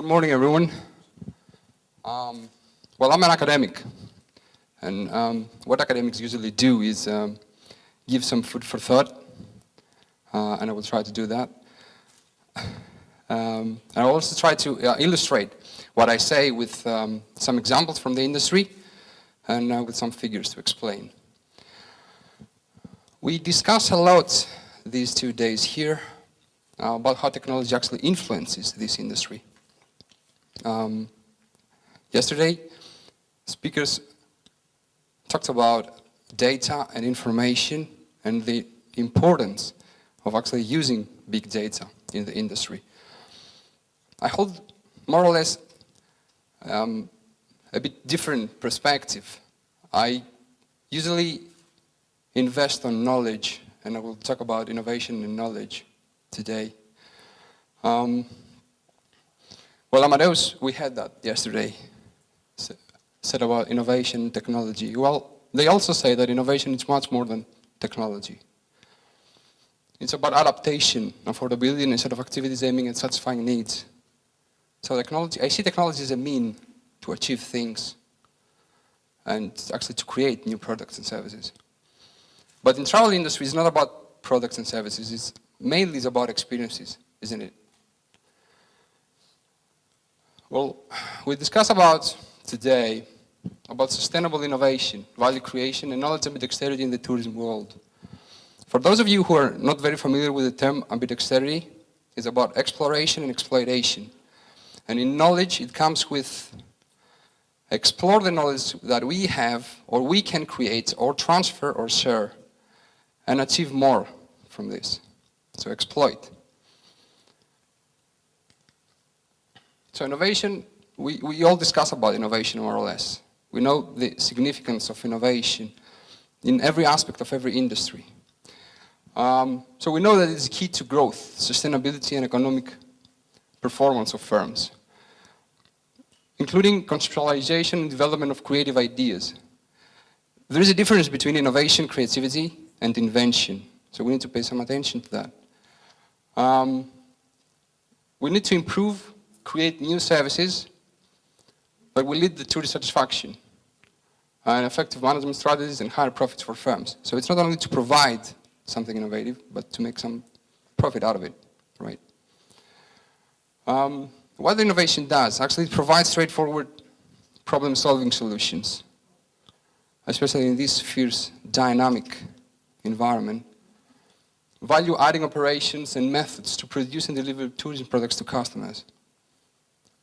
Good morning, everyone. Well, I'm an academic, and what academics usually do is give some food for thought, and I will try to do that. And I'll also try to illustrate what I say with some examples from the industry and with some figures to explain. We discuss a lot these 2 days here about how technology actually influences this industry. Yesterday, speakers talked about data and information and the importance of actually using big data in the industry. I hold more or less a bit different perspective. I usually invest on knowledge, and I will talk about innovation and knowledge today. Well, Amadeus, we had that yesterday, said about innovation and technology. Well, they also say that innovation is much more than technology. It's about adaptation, affordability, and a set of activities aiming at satisfying needs. So technology, I see technology as a mean to achieve things and actually to create new products and services. But in travel industry, it's not about products and services. It's mainly about experiences, isn't it? Well, we discuss about today about sustainable innovation, value creation, and knowledge ambidexterity in the tourism world. For those of you who are not very familiar with the term ambidexterity, it's about exploration and exploitation. And in knowledge, it comes with explore the knowledge that we have, or we can create, or transfer, or share, and achieve more from this. So exploit. So innovation, we all discuss about innovation more or less. We know the significance of innovation in every aspect of every industry. So we know that it's key to growth, sustainability, and economic performance of firms, including conceptualization and development of creative ideas. There is a difference between innovation, creativity, and invention. So we need to pay some attention to that. We need to improve, create new services that will lead to satisfaction and effective management strategies and higher profits for firms. So it's not only to provide something innovative, but to make some profit out of it, right? What the innovation does, actually it provides straightforward problem-solving solutions, especially in this fierce, dynamic environment. Value-adding operations and methods to produce and deliver tourism products to customers.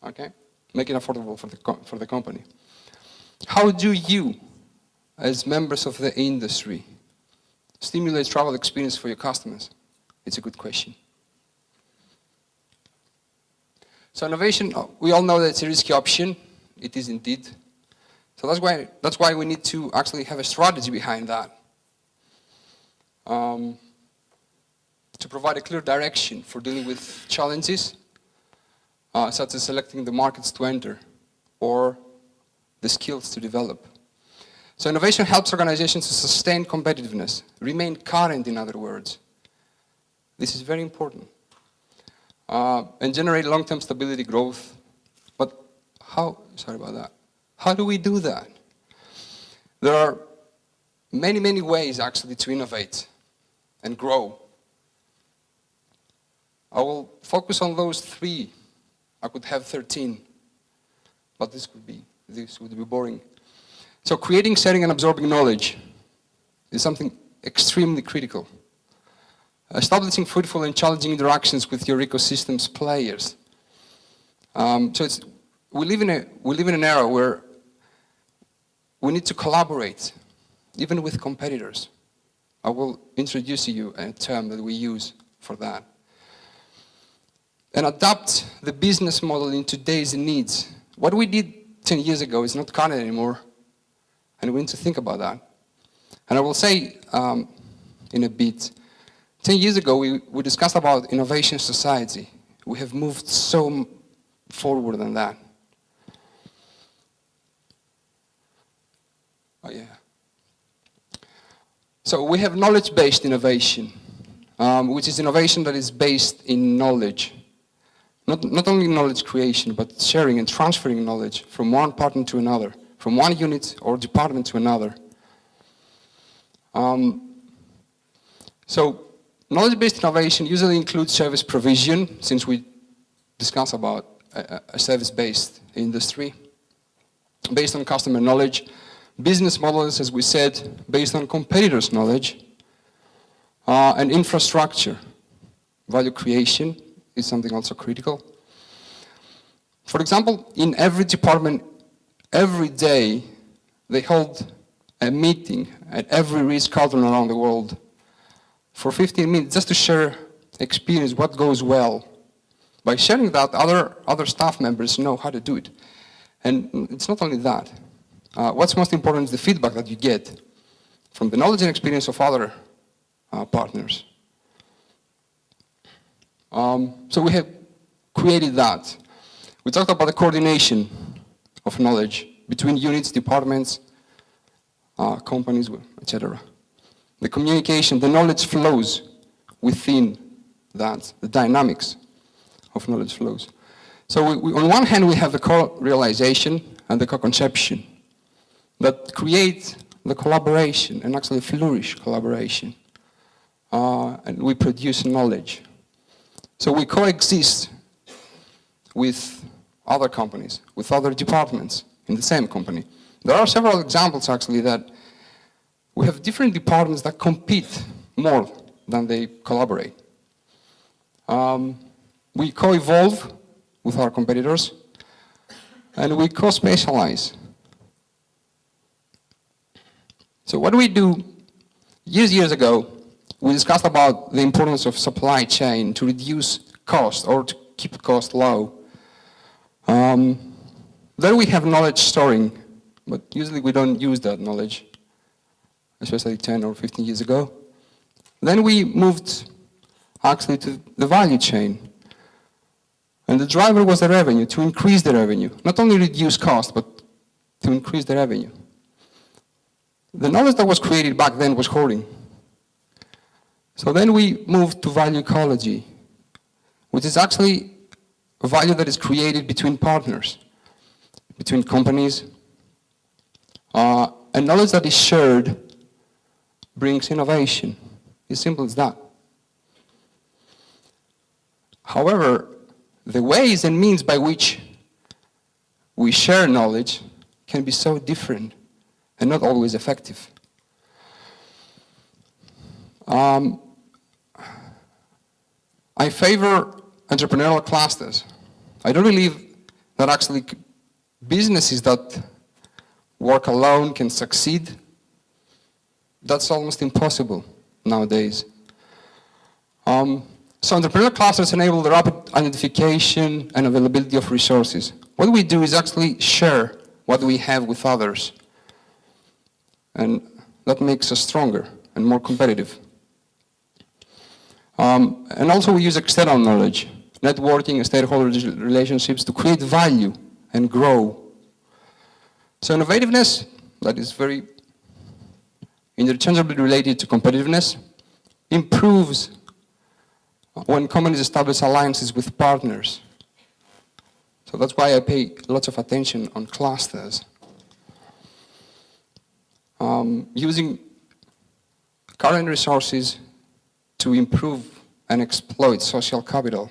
Okay? Make it affordable for the company. How do you, as members of the industry, stimulate travel experience for your customers? It's a good question. So innovation, we all know that it's a risky option. It is indeed. So that's why we need to actually have a strategy behind that. To provide a clear direction for dealing with challenges, such as selecting the markets to enter or the skills to develop. So innovation helps organizations to sustain competitiveness, remain current, in other words. This is very important. And generate long-term stability growth. But how do we do that? There are many, many ways actually to innovate and grow. I will focus on those 3. I could have 13, but this would be boring. So creating, sharing, and absorbing knowledge is something extremely critical. Establishing fruitful and challenging interactions with your ecosystem's players. We live in an era where we need to collaborate, even with competitors. I will introduce to you a term that we use for that. And adapt the business model in today's needs. What we did 10 years ago is not current anymore, and we need to think about that. And I will say in a bit, 10 years ago we discussed about innovation society. We have moved so forward than that. Oh yeah. So we have knowledge-based innovation, which is innovation that is based in knowledge. Not only knowledge creation, but sharing and transferring knowledge from one partner to another, from one unit or department to another. So knowledge-based innovation usually includes service provision, since we discuss about a service-based industry, based on customer knowledge, business models, as we said, based on competitors' knowledge, and infrastructure. Value creation is something also critical. For example, in every department, every day, they hold a meeting at every Ritz-Carlton around the world for 15 minutes just to share experience, what goes well. By sharing that, other staff members know how to do it. And it's not only that. What's most important is the feedback that you get from the knowledge and experience of other partners. So we have created that. We talked about the coordination of knowledge between units, departments, companies, etc. The communication, the knowledge flows within that, the dynamics of knowledge flows. So on one hand, we have the co-realization and the co-conception that create the collaboration and actually flourish collaboration. And we produce knowledge. So we coexist with other companies, with other departments in the same company. There are several examples actually that we have different departments that compete more than they collaborate. We co-evolve with our competitors, and we co-specialize. So what do we do? Years ago, we discussed about the importance of supply chain to reduce cost or to keep cost low. There we have knowledge storing, but usually we don't use that knowledge, especially 10 or 15 years ago. Then we moved actually to the value chain. And the driver was the revenue, to increase the revenue. Not only reduce cost, but to increase the revenue. The knowledge that was created back then was hoarding. So then we moved to value ecology, which is actually a value that is created between partners, between companies. And knowledge that is shared brings innovation. As simple as that. However, the ways and means by which we share knowledge can be so different and not always effective. I favor entrepreneurial clusters. I don't believe that actually businesses that work alone can succeed. That's almost impossible nowadays. So entrepreneurial clusters enable the rapid identification and availability of resources. What we do is actually share what we have with others. And that makes us stronger and more competitive. And also we use external knowledge, networking and stakeholder relationships to create value and grow. So innovativeness, that is very interchangeably related to competitiveness, improves when companies establish alliances with partners. So that's why I pay lots of attention on clusters. Using current resources to improve and exploit social capital.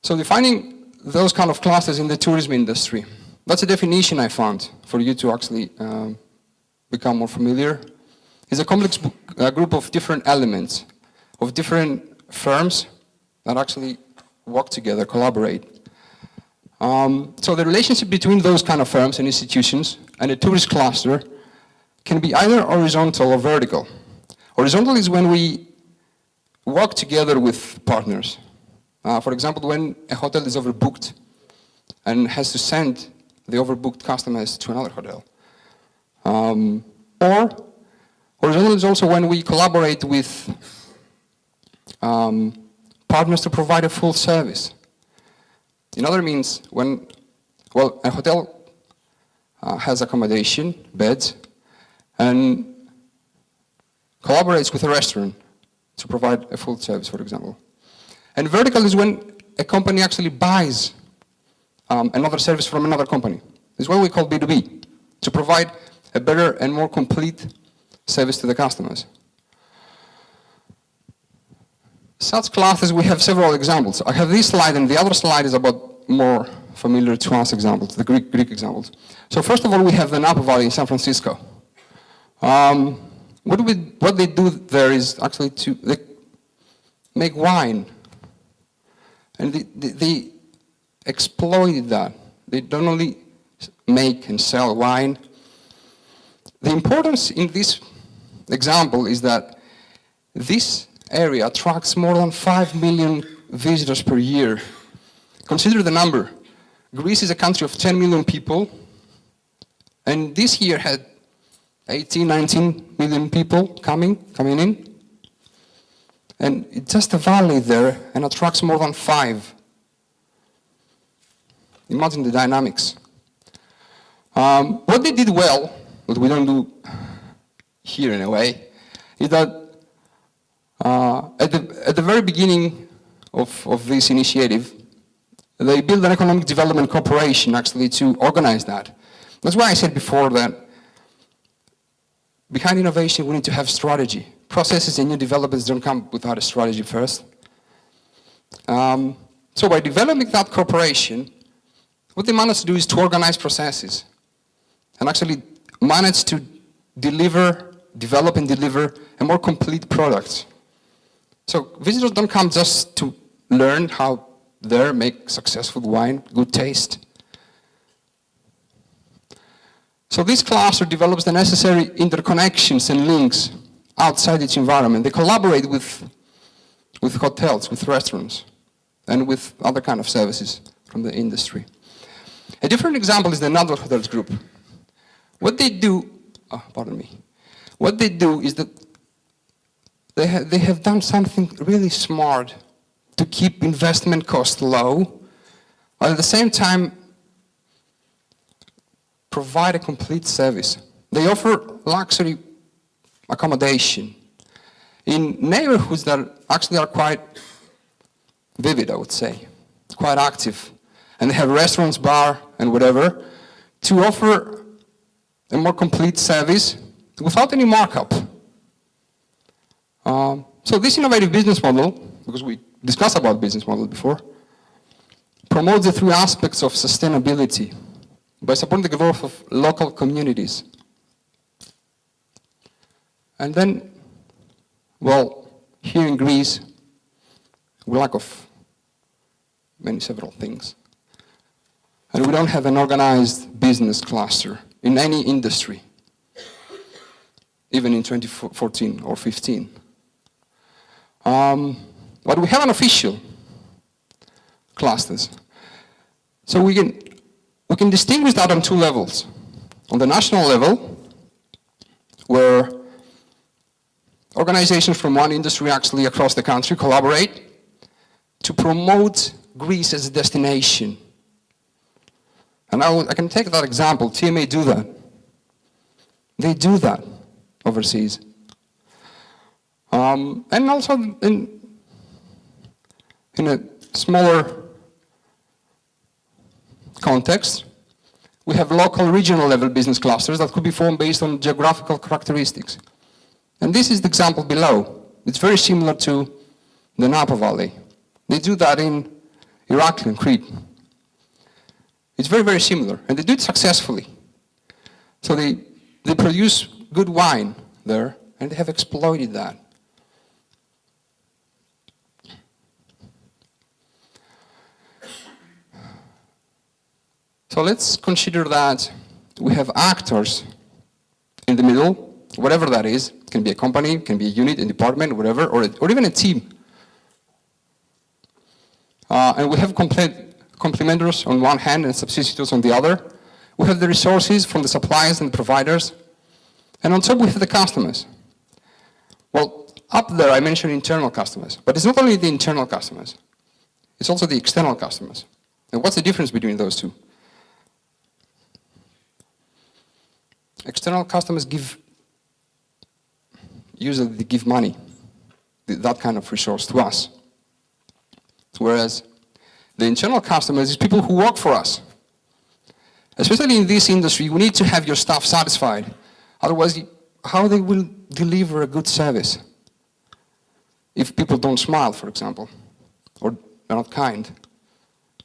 So defining those kind of clusters in the tourism industry, that's a definition I found for you to actually become more familiar. It's a complex group of different elements, of different firms that actually work together, collaborate. So the relationship between those kind of firms and institutions and a tourist cluster can be either horizontal or vertical. Horizontal is when we work together with partners. For example, when a hotel is overbooked and has to send the overbooked customers to another hotel. Or horizontal is also when we collaborate with partners to provide a full service. In other means, when, well, a hotel has accommodation, beds, and collaborates with a restaurant to provide a full service, for example. And vertical is when a company actually buys another service from another company. It's what we call B2B, to provide a better and more complete service to the customers. Such classes, we have several examples. I have this slide, and the other slide is about more familiar to us examples, the Greek examples. So first of all, we have the Napa Valley in San Francisco. What they do there is actually they make wine. And they exploited that. They don't only make and sell wine. The importance in this example is that this area attracts more than 5 million visitors per year. Consider the number. Greece is a country of 10 million people, and this year had 18, 19 million people coming in. And it's just a valley there and attracts more than 5. Imagine the dynamics. What they did well, what we don't do here in a way, is that at the very beginning of this initiative, they built an economic development corporation actually to organize that. That's why I said before that behind innovation we need to have strategy. Processes and new developments don't come without a strategy first. So by developing that corporation, what they managed to do is to organize processes and actually manage to develop and deliver a more complete product. So visitors don't come just to learn how they make successful wine, good taste. So this cluster develops the necessary interconnections and links outside its environment. They collaborate with hotels, with restaurants, and with other kind of services from the industry. A different example is the Nadler Hotels Group. What they do, what they do is that they have done something really smart to keep investment costs low, but at the same time provide a complete service. They offer luxury accommodation in neighborhoods that actually are quite vivid, I would say, quite active. And they have restaurants, bar, and whatever, to offer a more complete service without any markup. So this innovative business model, because we discussed about business model before, promotes the 3 aspects of sustainability by supporting the growth of local communities. And then, well, here in Greece, we lack of several things. And we don't have an organized business cluster in any industry, even in 2014 or 15. But we have unofficial clusters. So we can distinguish that on 2 levels. On the national level, where organizations from one industry actually across the country collaborate to promote Greece as a destination. And I can take that example. TMA do that. They do that overseas. And also in a smaller context, we have local regional level business clusters that could be formed based on geographical characteristics. And this is the example below. It's very similar to the Napa Valley. They do that in Iraq and Crete. It's very, very similar, and they do it successfully. So they produce good wine there, and they have exploited that. So let's consider that we have actors in the middle, whatever that is. It can be a company, it can be a unit, a department, whatever, or even a team. And we have complementers on one hand and substitutes on the other. We have the resources from the suppliers and the providers. And on top we have the customers. Well, up there I mentioned internal customers, but it's not only the internal customers, it's also the external customers. And what's the difference between those two? External customers usually give money, that kind of resource to us. Whereas the internal customers is people who work for us. Especially in this industry, we need to have your staff satisfied. Otherwise, how they will deliver a good service? If people don't smile, for example, or are not kind,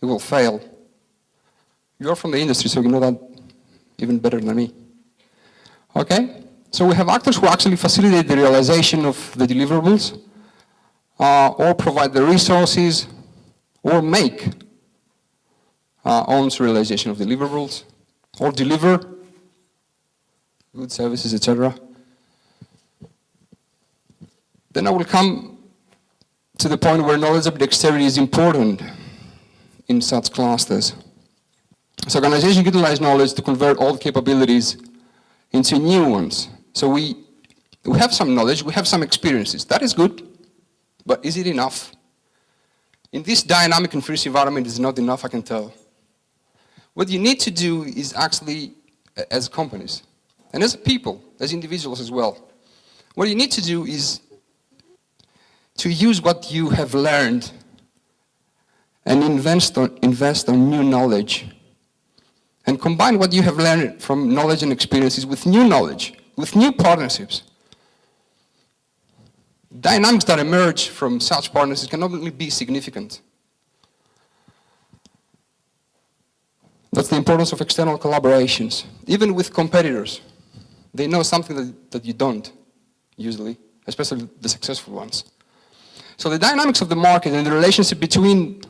it will fail. You're from the industry, so you know that even better than me. Okay? So we have actors who actually facilitate the realization of the deliverables, or provide the resources, or make own realization of deliverables, or deliver good services, etc. Then I will come to the point where knowledge of dexterity is important in such clusters. So organizations utilize knowledge to convert old capabilities into new ones. So we have some knowledge, we have some experiences. That is good, but is it enough? In this dynamic and fierce environment, it's not enough, I can tell. What you need to do is actually, as companies, and as people, as individuals as well, what you need to do is to use what you have learned and invest on new knowledge. And combine what you have learned from knowledge and experiences with new knowledge, with new partnerships. Dynamics that emerge from such partnerships can only be significant. That's the importance of external collaborations. Even with competitors, they know something that you don't, usually, especially the successful ones. So the dynamics of the market and the relationship between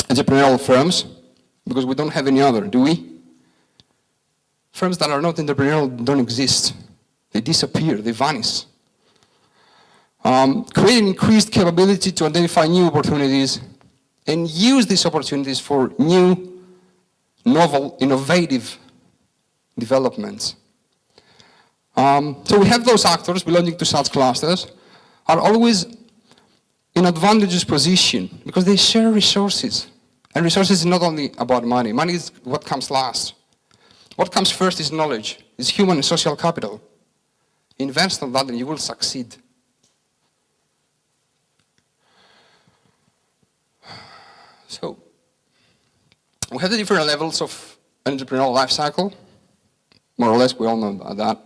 entrepreneurial firms, because we don't have any other, do we? Firms that are not entrepreneurial don't exist. They disappear, they vanish. Creating increased capability to identify new opportunities and use these opportunities for new, novel, innovative developments. So we have those actors belonging to such clusters are always in advantageous position because they share resources. And resources is not only about money. Money is what comes last. What comes first is knowledge, is human and social capital. Invest on that and you will succeed. So, we have the different levels of an entrepreneurial life cycle. More or less, we all know that.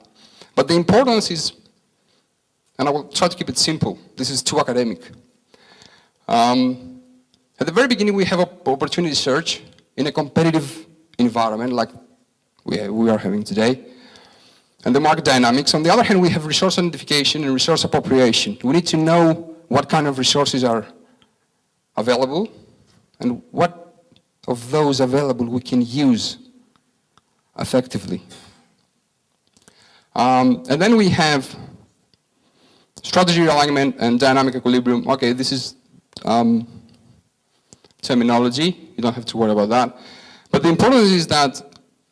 But the importance is, and I will try to keep it simple, this is too academic. At the very beginning, we have an opportunity search in a competitive environment like we are having today, and the market dynamics. On the other hand, we have resource identification and resource appropriation. We need to know what kind of resources are available and what of those available we can use effectively. And then we have strategy alignment and dynamic equilibrium. Okay, this is terminology. You don't have to worry about that. But the importance is that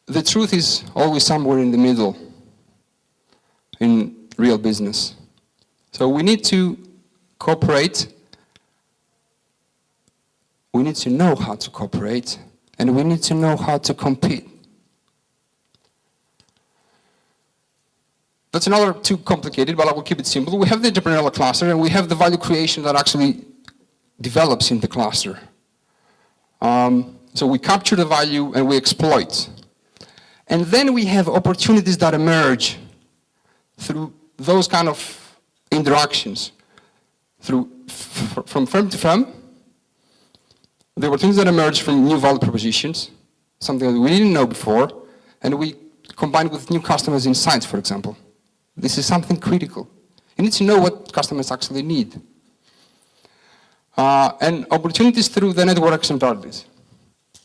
the truth is always somewhere in the middle in real business. So we need to cooperate. We need to know how to cooperate, and we need to know how to compete. That's another too complicated, but I will keep it simple. We have the entrepreneurial cluster, and we have the value creation that actually develops in the cluster. So we capture the value and we exploit. And then we have opportunities that emerge through those kind of interactions, from firm to firm. The opportunities that emerge from new value propositions, something that we didn't know before, and we combine with new customers' insights, for example. This is something critical. You need to know what customers actually need. And opportunities through the networks and parties.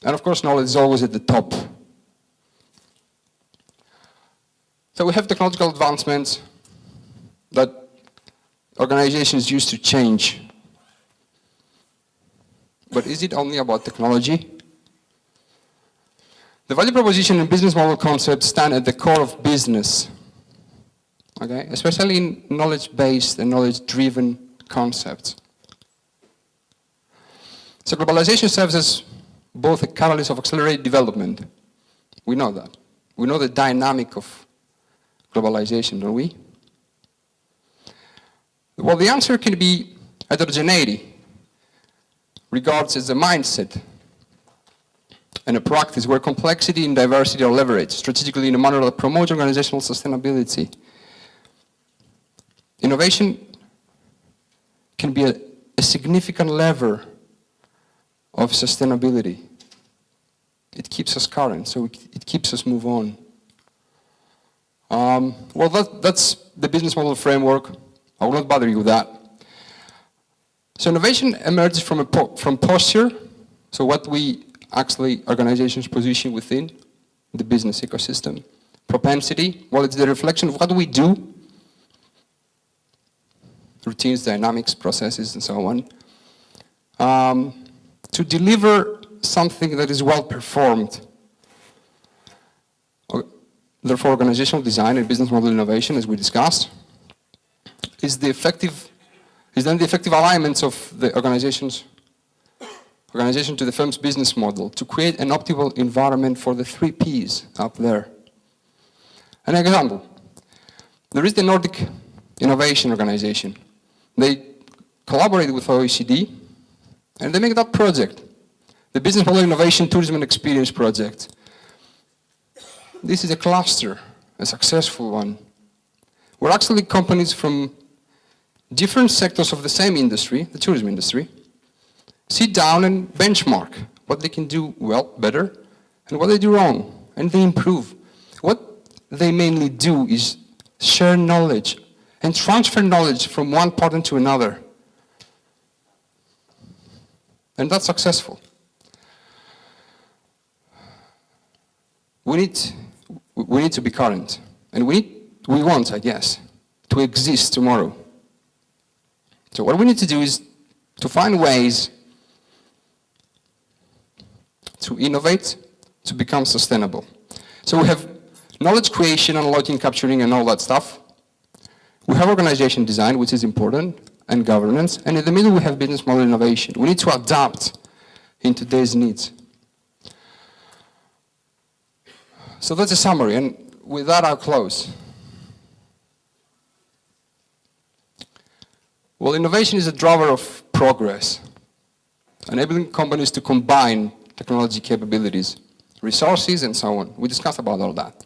And of course, knowledge is always at the top. So we have technological advancements that organizations use to change. But is it only about technology? The value proposition and business model concepts stand at the core of business, okay? Especially in knowledge-based and knowledge-driven concepts. So globalization serves as both a catalyst of accelerated development. We know that. We know the dynamic of globalization, don't we? Well, the answer can be heterogeneity. regards as a mindset and a practice where complexity and diversity are leveraged strategically in a manner that promotes organizational sustainability. Innovation can be a significant lever of sustainability. It keeps us current, so it keeps us move on. Well, that's the business model framework. I will not bother you with that. So innovation emerges from posture, so what we actually, organizations position within the business ecosystem. Propensity, well, it's the reflection of what we do, routines, dynamics, processes, and so on, to deliver something that is well performed. Therefore, organizational design and business model innovation, as we discussed, is then the effective alignment of the organization to the firm's business model to create an optimal environment for the 3 Ps up there. An example, there is the Nordic Innovation Organization. They collaborate with OECD and they make that project, the Business Model Innovation Tourism and Experience Project. This is a cluster, a successful one, where actually companies from different sectors of the same industry, the tourism industry, sit down and benchmark what they can do well, better, and what they do wrong, and they improve. What they mainly do is share knowledge and transfer knowledge from one partner to another. And that's successful. We need to be current, and we want, I guess, to exist tomorrow. So what we need to do is to find ways to innovate, to become sustainable. So we have knowledge creation, unlocking, capturing, and all that stuff. We have organization design, which is important, and governance, and in the middle we have business model innovation. We need to adapt in today's needs. So that's a summary, and with that I'll close. Well, innovation is a driver of progress, enabling companies to combine technology capabilities, resources, and so on. We discussed about all that.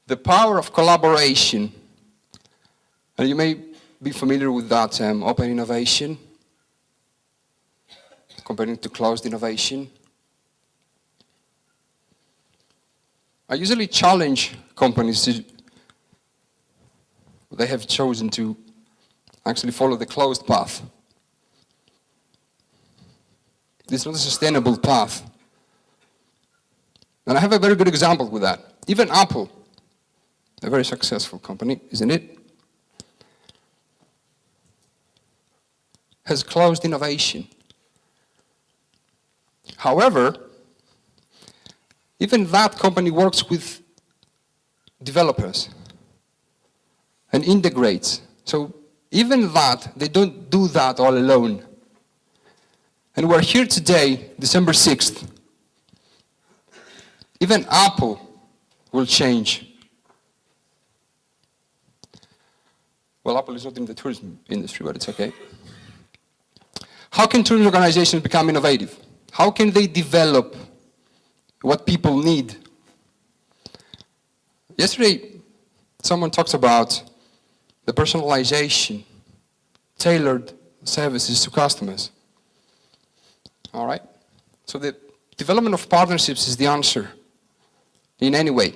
The power of collaboration, and you may be familiar with that term, open innovation, comparing to closed innovation. I usually challenge companies to, they have chosen to actually follow the closed path. This is not a sustainable path. And I have a very good example with that. Even Apple, a very successful company, isn't it? Has closed innovation. However, even that company works with developers and integrates. So even that, they don't do that all alone. And we're here today, December 6th. Even Apple will change. Well, Apple is not in the tourism industry, but it's okay. How can tourism organizations become innovative? How can they develop what people need? Yesterday, someone talked about the personalization, tailored services to customers. All right? So the development of partnerships is the answer in any way.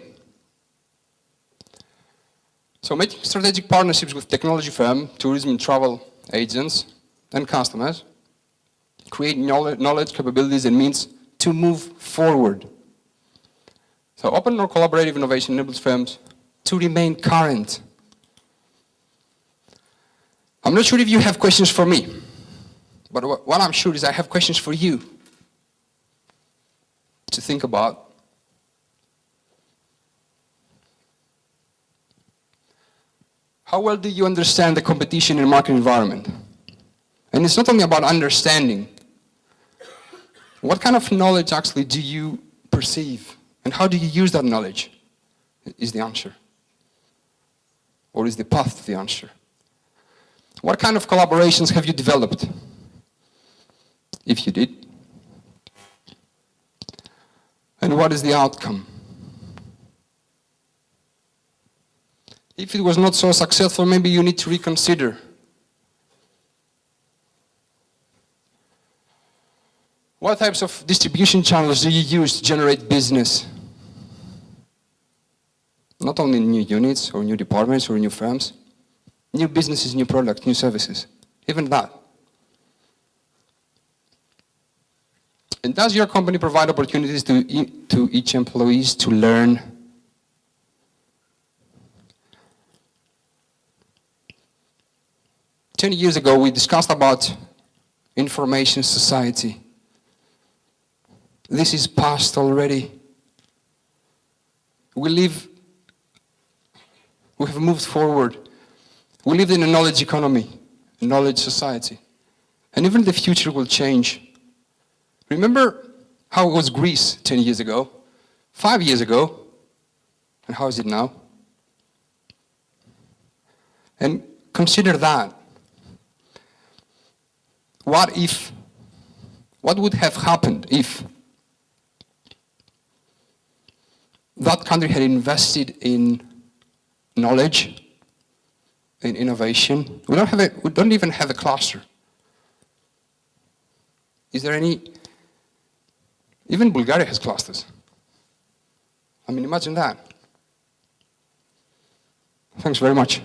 So making strategic partnerships with technology firms, tourism and travel agents, and customers, create knowledge, capabilities, and means to move forward. So open or collaborative innovation enables firms to remain current. I'm not sure if you have questions for me, but what I'm sure is I have questions for you to think about. How well do you understand the competition in market environment? And it's not only about understanding. What kind of knowledge actually do you perceive? And how do you use that knowledge? Is the answer. Or is the path to the answer? What kind of collaborations have you developed? If you did. And what is the outcome? If it was not so successful, maybe you need to reconsider. What types of distribution channels do you use to generate business? Not only new units or new departments or new firms, new businesses, new products, new services, even that. And does your company provide opportunities to each employee to learn? Ten years ago, we discussed about information society. This is past already. We have moved forward. We live in a knowledge economy, a knowledge society. And even the future will change. Remember how it was Greece 10 years ago, 5 years ago, and how is it now? And consider that. What would have happened if that country had invested in knowledge, in innovation? We don't even have a cluster. Is there any? Even Bulgaria has clusters. I mean, imagine that. Thanks very much.